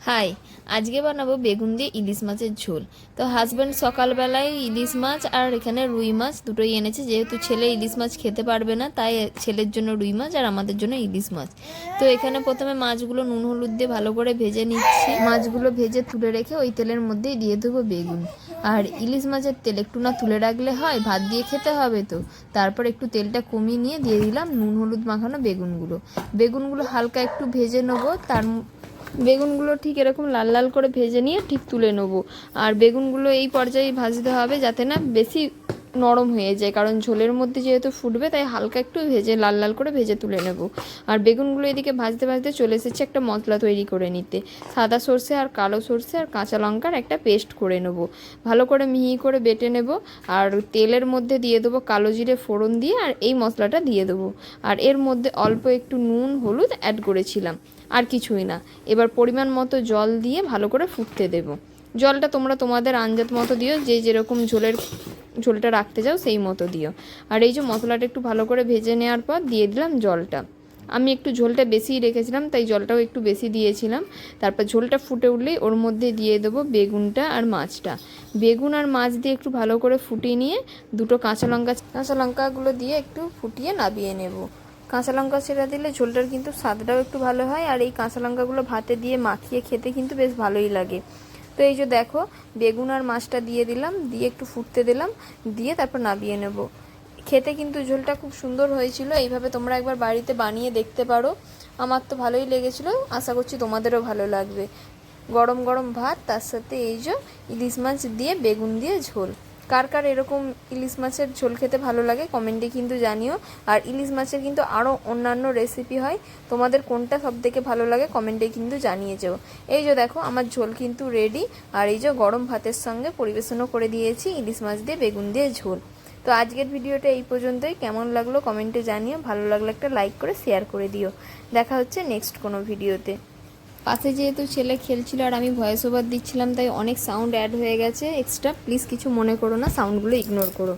High, আজকে বানাবো বেগুন দিয়ে ইলিশ মাছের ঝোল। তো হাজব্যান্ড সকালবেলায় ইলিশ মাছ আর এখানে রুই মাছ দুটোই এনেছে, যেহেতু ছেলে ইলিশ মাছ খেতে পারবে না তাই ছেলের জন্য রুই মাছ আর আমাদের জন্য ইলিশ মাছ। তো এখানে প্রথমে মাছগুলো নুন হলুদ দিয়ে ভালো করে ভেজে নিচ্ছি। মাছগুলো ভেজে তুলে রেখে ওই তেলের মধ্যেই দিয়ে দেবো বেগুন। আর ইলিশ মাছের তেল একটু না তুলে রাখলে হয়, ভাত দিয়ে খেতে হবে তো। তারপর একটু তেলটা কমিয়ে নিয়ে দিয়ে দিলাম নুন হলুদ মাখানো বেগুনগুলো হালকা একটু ভেজে নেবো। বেগুনগুলো ঠিক এরকম লাল লাল করে ভেজে নিয়ে ঠিক তুলে নেব। আর বেগুনগুলো এই পর্যায়ে ভাজতে হবে যাতে না বেশি নরম হয়ে যায়, কারণ ঝোলের মধ্যে যেহেতু ফুটবে তাই হালকা একটু ভেজে লাল লাল করে ভেজে তুলে নেব। আর বেগুনগুলো এদিকে ভাজতে ভাজতে চলে এসেছে একটা মশলা তৈরি করে নিতে। সাদা সর্ষে আর কালো সর্ষে আর কাঁচা লঙ্কার একটা পেস্ট করে নেব, ভালো করে মিহি করে বেটে নেব। আর তেলের মধ্যে দিয়ে দেবো কালো জিরে ফোড়ন দিয়ে আর এই মশলাটা দিয়ে দেবো। আর এর মধ্যে অল্প একটু নুন হলুদ অ্যাড করেছিলাম, আর কিছুই না। এবার পরিমাণ মতো জল দিয়ে ভালো করে ফুটতে দেব। জলটা তোমরা তোমাদের আন্দাজ মতো দিও, যে যেরকম ঝোলটা রাখতে চাও সেই মতো দিও। আর এই যে মশলাটা একটু ভালো করে ভেজে নেওয়ার পর দিয়ে দিলাম জলটা। আমি একটু ঝোলটা বেশিই রেখেছিলাম তাই জলটাও একটু বেশি দিয়েছিলাম। তারপর ঝোলটা ফুটে উঠলেই ওর মধ্যে দিয়ে দেবো বেগুনটা আর মাছটা। বেগুন আর মাছ দিয়ে একটু ভালো করে ফুটিয়ে নিয়ে দুটো কাঁচা লঙ্কাগুলো দিয়ে একটু ফুটিয়ে নামিয়ে নেব। কাঁচা লঙ্কা ছেড়ে দিলে ঝোলটার কিন্তু স্বাদটাও একটু ভালো হয়, আর এই কাঁচা লঙ্কাগুলো ভাতে দিয়ে মাখিয়ে খেতে কিন্তু বেশ ভালোই লাগে। তো এই যে দেখো, বেগুন আর মাছটা দিয়ে দিলাম, দিয়ে একটু ফুটতে দিলাম, দিয়ে তারপর নামিয়ে নেব। খেতে কিন্তু ঝোলটা খুব সুন্দর হয়েছিল। এইভাবে তোমরা একবার বাড়িতে বানিয়ে দেখতে পারো। আমার তো ভালোই লেগেছিলো, আশা করছি তোমাদেরও ভালো লাগবে। গরম গরম ভাত, তার সাথে এই যে ইলিশ মাছ দিয়ে বেগুন দিয়ে ঝোল। কার কার এরকম ইলিশ মাছের ঝোল খেতে ভালো লাগে কমেন্টে কিন্তু জানিও। আর ইলিশ মাছের কিন্তু আরও অন্যান্য রেসিপি হয়, তোমাদের কোনটা সবথেকে ভালো লাগে কমেন্টে কিন্তু জানিয়ে যাও। এই যে দেখো, আমার ঝোল কিন্তু রেডি। আর এই যে গরম ভাতের সঙ্গে পরিবেশনও করে দিয়েছি ইলিশ মাছ দিয়ে বেগুন দিয়ে ঝোল। তো আজকের ভিডিওটা এই পর্যন্তই। কেমন লাগলো কমেন্টে জানিও, ভালো লাগলে একটা লাইক করে শেয়ার করে দিও। দেখা হচ্ছে নেক্সট কোনো ভিডিওতে। পাশে যেহেতু ছেলে খেলছিল আর আমি ভয়েস ওভার দিচ্ছিলাম, তাই অনেক সাউন্ড অ্যাড হয়ে গেছে এক্সট্রা। প্লিজ কিছু মনে করো না, সাউন্ডগুলো ইগনোর করো।